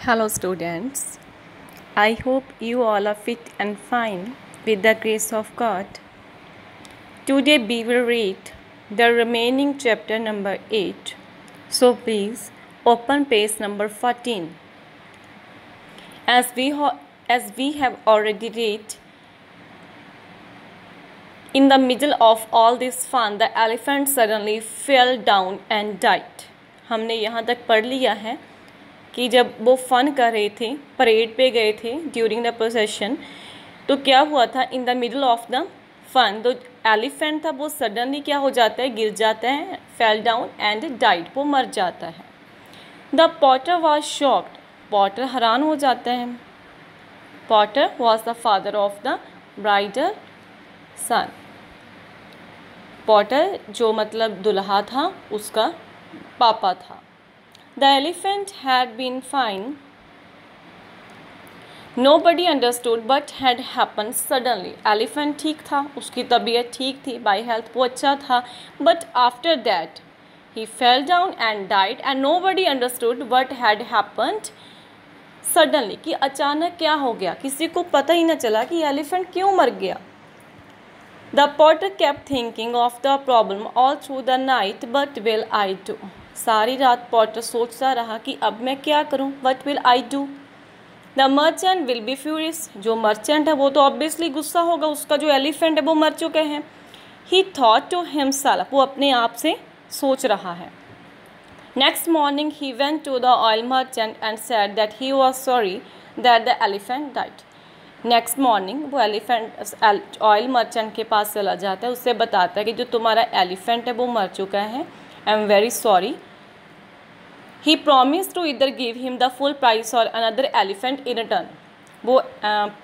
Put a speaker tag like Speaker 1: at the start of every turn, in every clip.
Speaker 1: Hello, students. I hope you all are fit and fine with the grace of God. Today we will read the remaining chapter number 8. So please open page number 14. As we have already read, in the middle of all this fun, the elephant suddenly fell down and died. हमने यहाँ तक पढ़ लिया है कि जब वो फ़न कर रहे थे, परेड पे गए थे ड्यूरिंग द प्रोसेशन, तो क्या हुआ था, in the middle of the fun तो एलिफेंट था, वो सडनली क्या हो जाता है, गिर जाता है, फेल डाउन एंड डाइड, वो मर जाता है। The potter was shocked, potter हैरान हो जाता है। Potter was the father of the bridal son, potter जो मतलब दुल्हा था उसका पापा था। The elephant had been fine. Nobody understood what had happened suddenly. Elephant ठीक था, उसकी तबीयत ठीक थी, by health वो अच्छा था, but after that he fell down and died and nobody understood what had happened suddenly, कि अचानक क्या हो गया, किसी को पता ही ना चला कि elephant क्यों मर गया। The potter kept thinking of the problem all through the night. What will I do? सारी रात पॉटर सोचता रहा कि अब मैं क्या करूं। What will I do? The merchant will be furious. जो मर्चेंट है वो तो ऑब्वियसली गुस्सा होगा, उसका जो एलिफेंट है वो मर चुके हैं। He thought to himself, वो अपने आप से सोच रहा है। Next morning he went to the oil merchant and said that he was sorry that the elephant died. Next morning वो एलिफेंट ऑयल मर्चेंट के पास चला जाता है, उससे बताता है कि जो तुम्हारा एलिफेंट है वो मर चुका है, I am very sorry. He promise to either give him the full price or another elephant in return, वो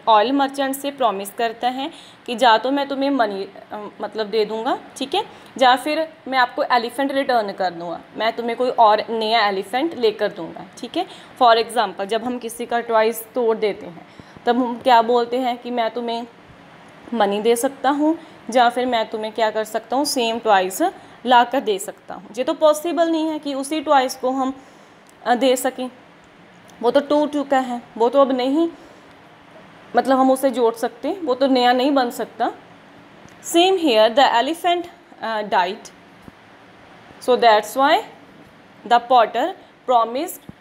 Speaker 1: ऑयल मर्चेंट से प्रॉमिस करता है कि जा तो मैं तुम्हें मनी मतलब दे दूँगा, ठीक है, या फिर मैं आपको एलिफेंट रिटर्न कर दूँगा, मैं तुम्हें कोई और नया एलिफेंट लेकर दूँगा, ठीक है। फॉर एग्ज़ाम्पल जब हम किसी का टॉयज़ तोड़ देते हैं तब हम क्या बोलते हैं कि मैं तुम्हें मनी दे सकता हूँ, या फिर मैं तुम्हें क्या कर सकता हूँ, सेम टॉयज़ ला कर दे सकता हूँ। ये तो पॉसिबल नहीं है कि उसी टॉयज़ को हम दे सकें, वो तो टूट चुका है, वो तो अब नहीं मतलब हम उसे जोड़ सकते, वो तो नया नहीं बन सकता। Same here the elephant died, so that's why the Potter promised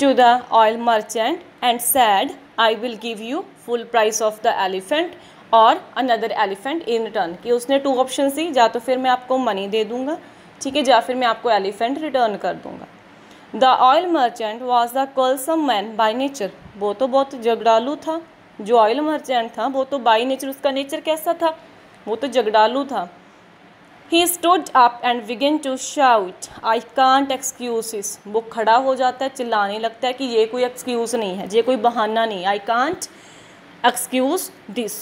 Speaker 1: to the oil merchant and said, I will give you full price of the elephant और another elephant in return, कि उसने टू ऑप्शन दी, या तो फिर मैं आपको money दे दूँगा, ठीक है, या फिर मैं आपको एलिफेंट रिटर्न कर दूँगा। The oil merchant was the quarrelsome man by nature, वो तो बहुत झगड़ालू था, जो ऑयल मर्चेंट था वो तो बाई नेचर, उसका नेचर कैसा था, वो तो झगड़ालू था। He stood up and began to shout, I can't excuse this. वो खड़ा हो जाता है, चिल्लाने लगता है कि ये कोई एक्सक्यूज़ नहीं है, ये कोई बहाना नहीं, I can't excuse this.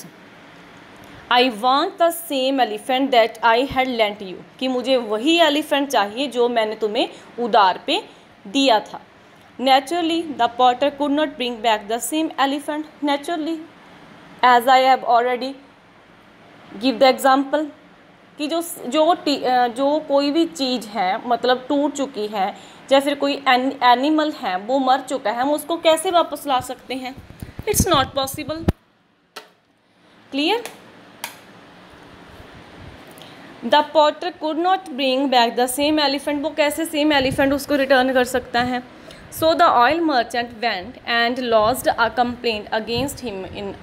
Speaker 1: I want the same elephant that I had lent you. कि मुझे वही एलिफेंट चाहिए जो मैंने तुम्हें उधार पे दिया था। Naturally, the potter could not bring back the same elephant. Naturally, as I have already give the example, कि जो कोई भी चीज़ है मतलब टूट चुकी है या फिर कोई एनिमल है वो मर चुका है, हम उसको कैसे वापस ला सकते हैं, it's not possible. Clear? The Potter could not bring back the same elephant, वो कैसे सेम एलिफेंट उसको रिटर्न कर सकता है। So the oil merchant went and lodged a complaint against him in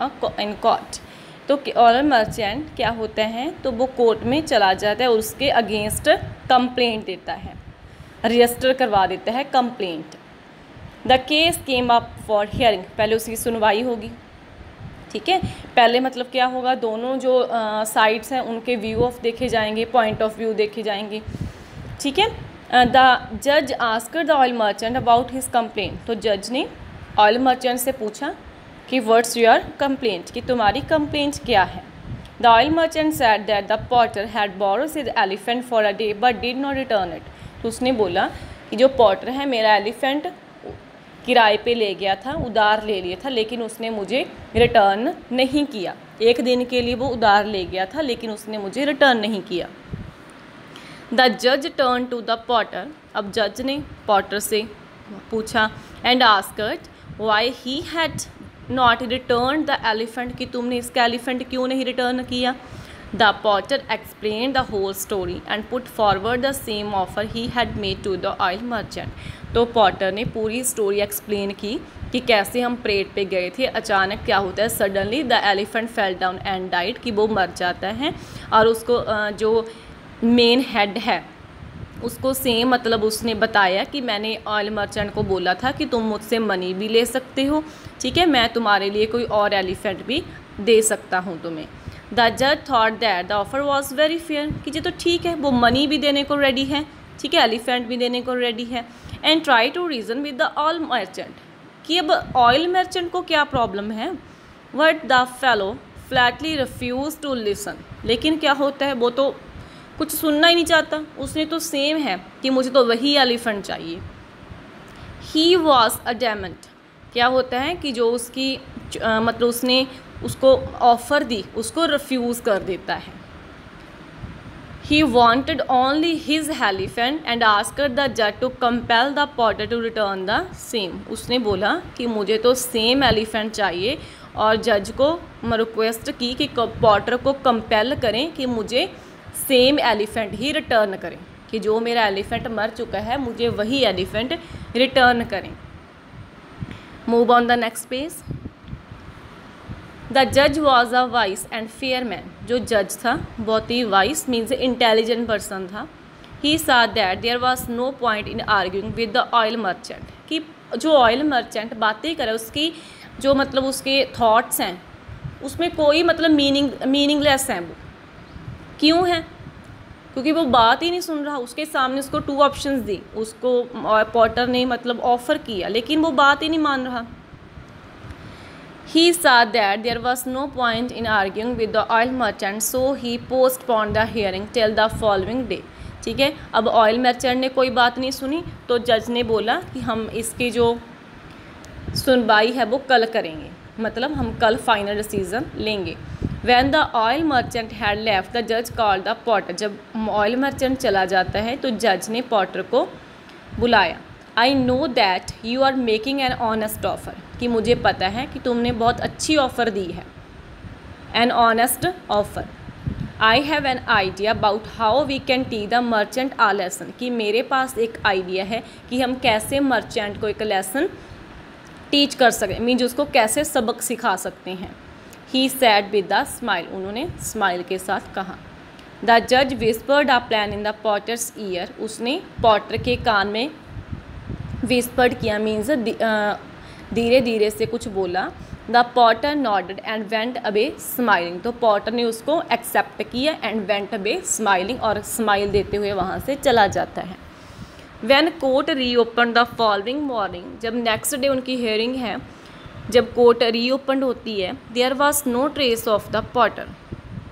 Speaker 1: court, तो ऑयल मर्चेंट क्या होता है, तो वो कोर्ट में चला जाता है और उसके अगेंस्ट कंप्लेंट देता है, रजिस्टर करवा देता है complaint. The case came up for hearing, पहले उसकी सुनवाई होगी, ठीक है, पहले मतलब क्या होगा, दोनों जो साइड्स हैं उनके व्यू ऑफ देखे जाएंगे, पॉइंट ऑफ व्यू देखे जाएंगे, ठीक है। द जज asked the oil merchant about his complaint, तो जज ने ऑयल मर्चेंट से पूछा कि व्हाट्स योर कंप्लेंट, कि तुम्हारी कंप्लेंट क्या है। The oil merchant said that the potter had borrowed his elephant for a day but did not return it, तो उसने बोला कि जो पॉटर है मेरा एलिफेंट किराए पे ले गया था, उधार ले लिया था, लेकिन उसने मुझे रिटर्न नहीं किया, एक दिन के लिए वो उधार ले गया था लेकिन उसने मुझे रिटर्न नहीं किया। द जज टर्न टू द पॉटर, अब जज ने पॉटर से पूछा and asked why he had not return the elephant, कि तुमने इसका एलिफेंट क्यों नहीं रिटर्न किया। The potter explain the whole story and put forward the same offer he had made to the oil merchant. तो potter ने पूरी story explain की कि कैसे हम परेड पे गए थे, अचानक क्या होता है, suddenly the elephant fell down and died, कि वो मर जाता है और उसको जो मेन हेड है उसको सेम मतलब उसने बताया कि मैंने ऑयल मर्चेंट को बोला था कि तुम मुझसे मनी भी ले सकते हो, ठीक है, मैं तुम्हारे लिए कोई और एलिफेंट भी दे सकता हूँ तुम्हें। द जज thought that the offer was very fair, कि जी तो ठीक है, वो मनी भी देने को रेडी है, ठीक है, एलिफेंट भी देने को रेडी है। And try to reason with the oil merchant, कि अब ऑयल मर्चेंट को क्या प्रॉब्लम है। But the fellow flatly refuse to listen, लेकिन क्या होता है, वो तो कुछ सुनना ही नहीं चाहता, उसने तो सेम है कि मुझे तो वही एलिफेंट चाहिए। ही वॉज अडैमेंट, क्या होता है कि जो उसकी मतलब उसने उसको ऑफ़र दी उसको रिफ्यूज़ कर देता है। He wanted only his elephant and asked the judge to compel the potter to return the same. उसने बोला कि मुझे तो सेम एलिफेंट चाहिए और जज को रिक्वेस्ट की कि पॉटर को कंपेल करें कि मुझे सेम एलिफेंट ही रिटर्न करें, कि जो मेरा एलिफेंट मर चुका है मुझे वही एलिफेंट रिटर्न करें। Move on the next page. The जज was a wise and fair man, जो जज था बहुत ही वाइस मीन्स इंटेलिजेंट पर्सन था। He saw that there was no point in arguing with the oil merchant, कि जो ऑयल मर्चेंट बातें करे उसकी जो मतलब उसके थॉट्स हैं उसमें कोई मतलब मीनिंगलेस हैं। वो क्यों है, क्योंकि वो बात ही नहीं सुन रहा। उसके सामने उसको 2 ऑप्शंस दी, उसको पॉटर ने मतलब ऑफ़र किया लेकिन वो बात ही नहीं मान रहा। He saw that there was no point in arguing with the oil merchant, so he postponed the hearing till the following day. ठीक है, अब ऑयल मर्चेंट ने कोई बात नहीं सुनी तो जज ने बोला कि हम इसकी जो सुनवाई है वो कल करेंगे, मतलब हम कल फाइनल डिसीजन लेंगे। When the oil merchant had left, the judge called the potter. जब ऑयल मर्चेंट चला जाता है तो जज ने पॉटर को बुलाया। I know that you are making an honest offer, कि मुझे पता है कि तुमने बहुत अच्छी ऑफ़र दी है, an honest offer. I have an idea about how we can teach the merchant a lesson, कि मेरे पास एक आइडिया है कि हम कैसे मर्चेंट को एक लेसन टीच कर सकते, मीन्स उसको कैसे सबक सिखा सकते हैं। He said with a smile, उन्होंने स्माइल के साथ कहा। The judge whispered a plan in the potter's ear, उसने पॉटर के कान में विस्पर्ड किया मीन्स धीरे धीरे से कुछ बोला। The potter nodded and went away smiling, तो पॉटर ने उसको एक्सेप्ट किया एंड वेंट अवे स्माइलिंग, और स्माइल देते हुए वहाँ से चला जाता है। When court reopen the following morning, जब नेक्स्ट डे उनकी हियरिंग है, जब कोर्ट रीओपन होती है, there was no trace of the potter,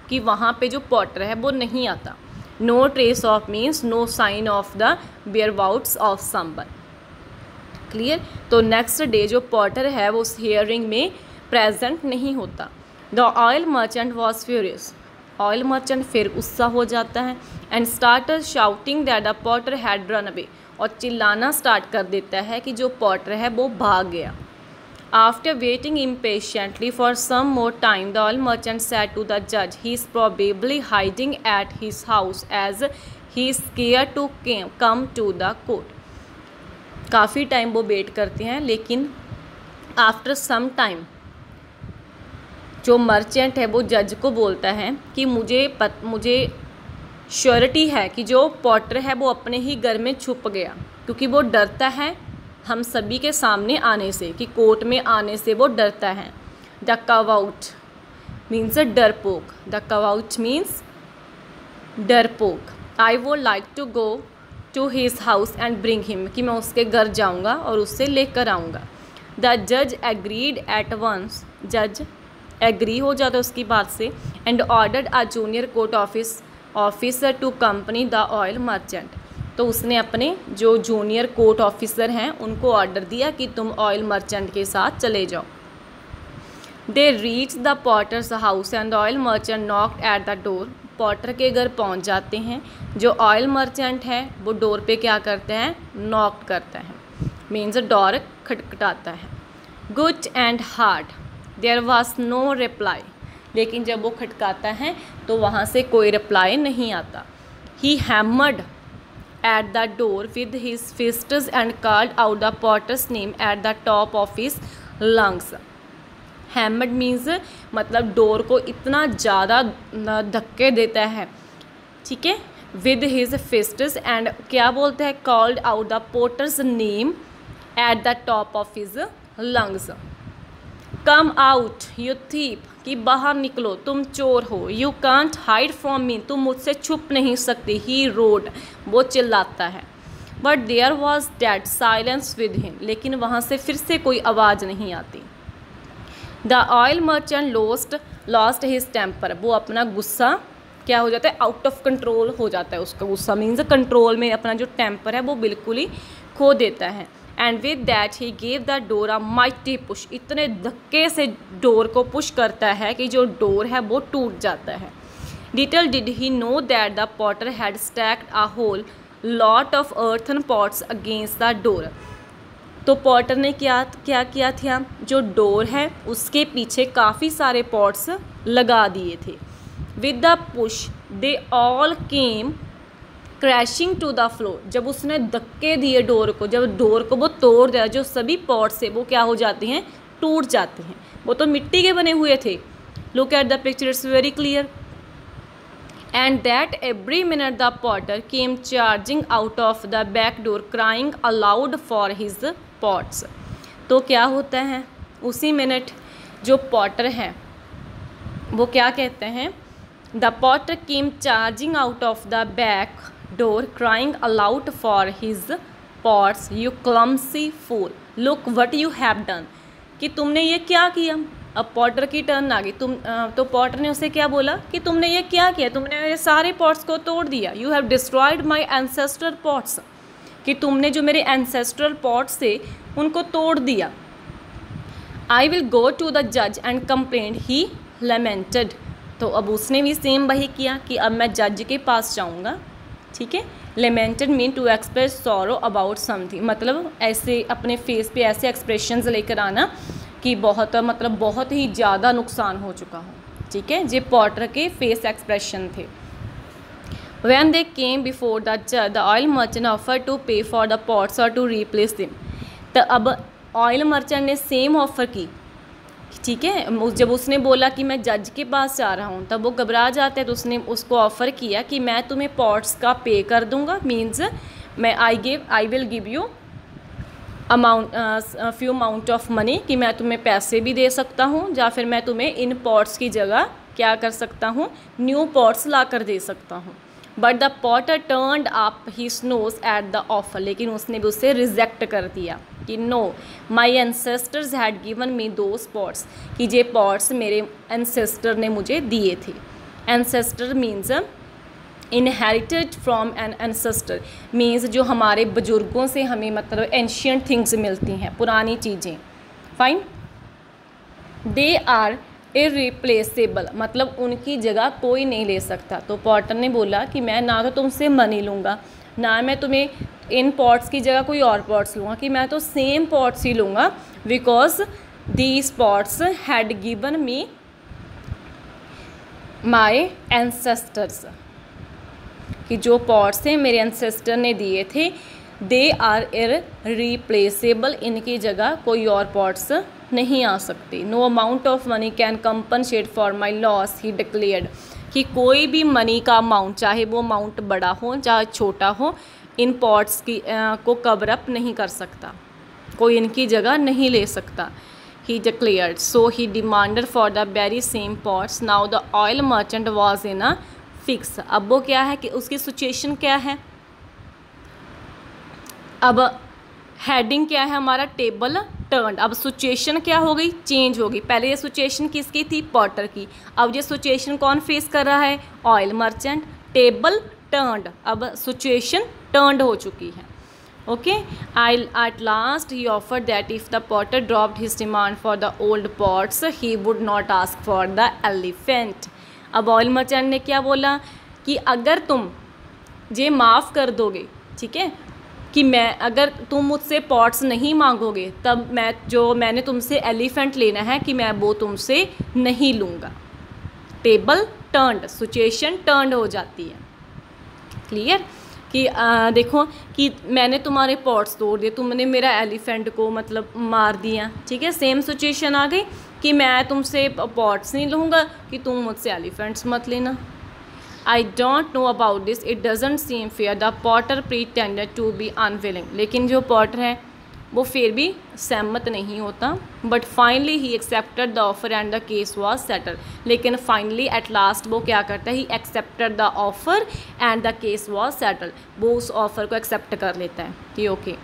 Speaker 1: कि वहाँ पे जो पॉटर है वो नहीं आता। No trace of means no sign of the whereabouts of someone, clear. तो नेक्स्ट डे जो पॉटर है वो उस हियरिंग में प्रेजेंट नहीं होता। The oil merchant was furious, oil merchant फिर गुस्सा हो जाता है and started shouting that the potter had run away, और चिल्लाना स्टार्ट कर देता है कि जो पॉटर है वो भाग गया। After waiting impatiently for some more time the oil merchant said to the जज he is probably hiding at his house as he is scared to come to the court. काफ़ी टाइम वो wait करते हैं लेकिन after some time जो merchant है वो जज को बोलता है कि मुझे श्योरिटी है कि जो पॉटर है वो अपने ही घर में छुप गया, क्योंकि वो डरता है हम सभी के सामने आने से, कि कोर्ट में आने से वो डरता है। द कवाउट मीन्स डरपोक, द कवाउट मीन्स डरपोक। I would like to go to his house and bring him, कि मैं उसके घर जाऊंगा और उससे लेकर आऊँगा। द जज एग्रीड एट वंस, जज एग्री हो जाता है उसकी बात से, and ordered a junior court officer to accompany the oil merchant, तो उसने अपने जो जूनियर कोर्ट ऑफिसर हैं उनको ऑर्डर दिया कि तुम ऑयल मर्चेंट के साथ चले जाओ। They reach the potter's house and the oil merchant knocked at the door, potter के घर पहुंच जाते हैं। जो ऑयल मर्चेंट है वो डोर पे क्या करते हैं, नॉक करता है। मीन्स डोर खटखटाता है। Good and hard, there was no reply, लेकिन जब वो खटकाता है तो वहाँ से कोई रिप्लाई नहीं आता। He hammered at the door with his fists and called out the potter's name at the top of his lungs. Hammered means मतलब डोर को इतना ज़्यादा धक्के देता है, ठीक है, विद हिज फिस्ट्स एंड क्या बोलते हैं, called out the potter's name at the top of his lungs. Come out you thief, कि बाहर निकलो तुम चोर हो। You can't hide from me, तुम मुझसे छुप नहीं सकती। ही रोड, वो चिल्लाता है। But there was dead silence with him, लेकिन वहाँ से फिर से कोई आवाज़ नहीं आती। The oil merchant lost his temper, वो अपना गुस्सा क्या हो जाता है, आउट ऑफ कंट्रोल हो जाता है उसका गुस्सा, मीन्स कंट्रोल में अपना जो टेम्पर है वो बिल्कुल ही खो देता है। And with that he gave the door a mighty push, इतने धक्के से डोर को पुश करता है कि जो डोर है वो टूट जाता है। Little did he know that the potter had stacked a whole lot of earthen pots against the door. तो पॉटर ने क्या किया था, जो डोर है उसके पीछे काफ़ी सारे पॉट्स लगा दिए थे। With the push they all came crashing to the floor, जब उसने धक्के दिए डोर को, जब डोर को वो तोड़ दिया, जो सभी पॉट्स है वो क्या हो जाते हैं, टूट जाते हैं। वो तो मिट्टी के बने हुए थे। Look at the picture, it's very clear. And that every minute the potter came charging out of the back door crying aloud for his pots. तो क्या होता है, उसी मिनट जो पॉटर है वो क्या कहते हैं, the potter came charging out of the back door crying aloud for his pots, you clumsy fool look what you have done, कि तुमने ये क्या किया। अब पॉटर की टर्न आ गई। तो पॉटर ने उसे क्या बोला कि तुमने ये क्या किया, तुमने मेरे सारे पॉट्स को तोड़ दिया। You have destroyed my ancestral pots, कि तुमने जो मेरे एंसेस्ट्रल पॉट्स थे उनको तोड़ दिया। I will go to the जज एंड कंप्लेंट, ही लेमेंटेड। तो अब उसने भी सेम वही किया कि अब मैं जज के पास जाऊंगा, ठीक है। Lamented mean to express sorrow about something, मतलब ऐसे अपने फेस पे ऐसे एक्सप्रेशंस लेकर आना कि बहुत ही ज़्यादा नुकसान हो चुका हो, ठीक है। ये पॉटर के फेस एक्सप्रेशन थे। When they came before the judge, the oil merchant offered to pay for the pots or to replace them. तो अब ऑयल मर्चेंट ने सेम ऑफ़र की, ठीक है। जब उसने बोला कि मैं जज के पास जा रहा हूँ तब वो घबरा जाते हैं, तो उसने उसको ऑफ़र किया कि मैं तुम्हें पॉट्स का पे कर दूँगा, मीन्स मैं I will give you few amount of money, कि मैं तुम्हें पैसे भी दे सकता हूँ या फिर मैं तुम्हें इन पॉट्स की जगह क्या कर सकता हूँ, न्यू पॉट्स ला कर दे सकता हूँ। But the Potter turned up his nose at the offer, लेकिन उसने भी उसे रिजेक्ट कर दिया कि know my ancestors had given me those pots, कि ये पॉट्स मेरे एंसेस्टर ने मुझे दिए थे। Ancestor means inherited from N ancestor, means जो हमारे बुजुर्गों से हमें मतलब एंशियंट थिंग्स मिलती हैं, पुरानी चीज़ें। फाइन। दे आर इररिप्लेसेबल, मतलब उनकी जगह कोई नहीं ले सकता। तो पॉटर ने बोला कि मैं ना तो तुमसे मनी लूँगा, ना मैं तुम्हें इन पॉट्स की जगह कोई और पॉट्स लूँगा, कि मैं तो सेम पॉट्स ही लूँगा, because these pots had given me my ancestors, कि जो पॉट्स हैं मेरे एंसेस्टर ने दिए थे, दे आर इररिप्लेसेबल, इनकी जगह कोई और पॉट्स नहीं आ सकती। No amount of money can compensate for my loss, he declared, कि कोई भी मनी का अमाउंट, चाहे वो अमाउंट बड़ा हो चाहे छोटा हो, इन पॉट्स की को कवर अप नहीं कर सकता, कोई इनकी जगह नहीं ले सकता। ही declared, so he demanded for the very same pots. Now the oil merchant was in a fix. अब वो क्या है कि उसकी सिचुएशन क्या है, अब हेडिंग क्या है हमारा, टेबल टर्न। अब सिचुएशन क्या हो गई, चेंज हो गई। पहले ये सिचुएशन किसकी थी, पॉटर की। अब ये सिचुएशन कौन फेस कर रहा है, ऑयल मर्चेंट। टेबल टर्न्ड, अब सिचुएशन टर्न्ड हो चुकी है। Okay. I at last he offer that if the Potter dropped his demand for the old pots he would not ask for the elephant. अब oil merchant ने क्या बोला कि अगर तुम ये माफ़ कर दोगे, ठीक है, कि मैं अगर तुम मुझसे पॉट्स नहीं मांगोगे तब मैंने तुमसे एलिफेंट लेना है कि मैं वो तुमसे नहीं लूँगा। टेबल टर्न्ड, सिचुएशन टर्न्ड हो जाती है। क्लियर कि देखो कि मैंने तुम्हारे पॉट्स तोड़ दिए, तुमने मेरा एलिफेंट को मतलब मार दिया। ठीक है, सेम सिचुएशन आ गई कि मैं तुमसे पॉट्स नहीं लूँगा कि तुम मुझसे एलिफेंट्स मत लेना। I don't know about this. It doesn't seem fair. The potter pretended to be unwilling. लेकिन जो पॉटर है वो फिर भी सहमत नहीं होता। But finally he accepted the offer and the case was settled. लेकिन finally at last वो क्या करता है? He accepted the offer and the case was settled. वो उस ऑफ़र को एक्सेप्ट कर लेता है कि okay.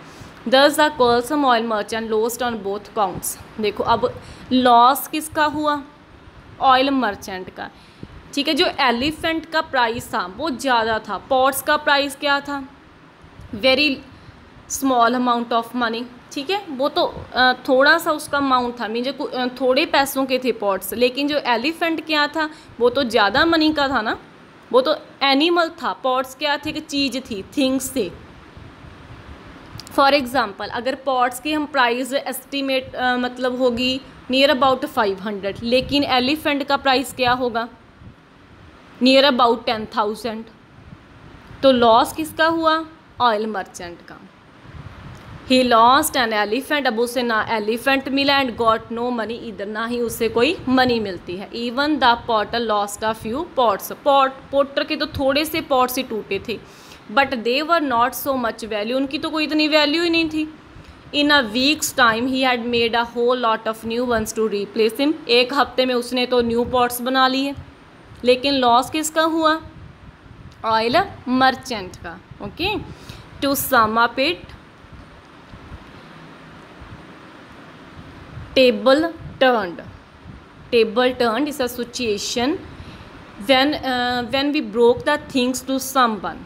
Speaker 1: Thus the Colsom oil merchant lost on both counts. देखो अब लॉस किसका हुआ? ऑयल मर्चेंट का। ठीक है, जो एलिफेंट का प्राइस था वो ज़्यादा था, पॉट्स का प्राइस क्या था? Very small amount of money. ठीक है, वो तो थोड़ा सा उसका अमाउंट था, मीन थोड़े पैसों के थे पॉट्स, लेकिन जो एलिफेंट क्या था वो तो ज़्यादा मनी का था ना, वो तो एनिमल था। पॉट्स क्या थे कि चीज़ थी, थिंग्स थे। फॉर एग्ज़ाम्पल अगर पॉट्स की हम प्राइस एस्टिमेट मतलब होगी नियर अबाउट 500, लेकिन एलिफेंट का प्राइस क्या होगा? Near about 10,000। तो लॉस किसका हुआ? ऑयल मर्चेंट का। ही लॉस्ट एन एलिफेंट, अब उसे ना एलिफेंट मिला एंड गॉट नो मनी, इधर ना ही उसे कोई मनी मिलती है। Even the potter lost a few pots, potter के तो थोड़े से पॉट्स ही टूटे थे, but they were not so much value, उनकी तो कोई इतनी वैल्यू ही नहीं थी। In a week's time he had made a whole lot of new ones to replace him, एक हफ्ते में उसने तो न्यू पॉट्स बना लिए। लेकिन लॉस किसका हुआ? ऑयल मर्चेंट का। Okay, to sum up it, table turned is a situation when we broke the things to someone,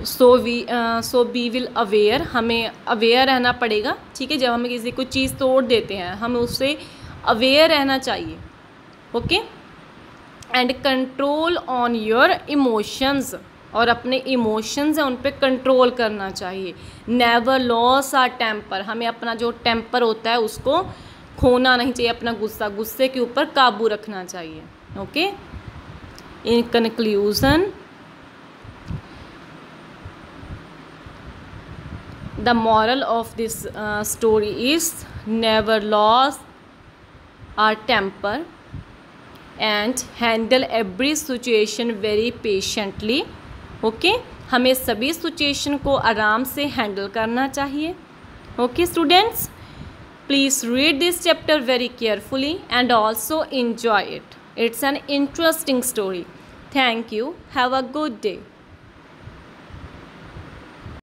Speaker 1: so we will aware, हमें अवेयर रहना पड़ेगा। ठीक है, जब हमें किसी को चीज़ तोड़ देते हैं हमें उससे अवेयर रहना चाहिए। Okay, and control on your emotions, और अपने इमोशंस हैं उन पे कंट्रोल करना चाहिए। नेवर लॉस आर टेम्पर, हमें अपना जो टेम्पर होता है उसको खोना नहीं चाहिए, अपना गुस्से के ऊपर काबू रखना चाहिए। Okay, in conclusion the moral of this story is never lose our temper and handle every situation very patiently. Okay, हमें सभी सिचुएशन को आराम से हैंडल करना चाहिए। Okay students, please read this chapter very carefully and also enjoy it. It's an interesting story. Thank you. Have a good day.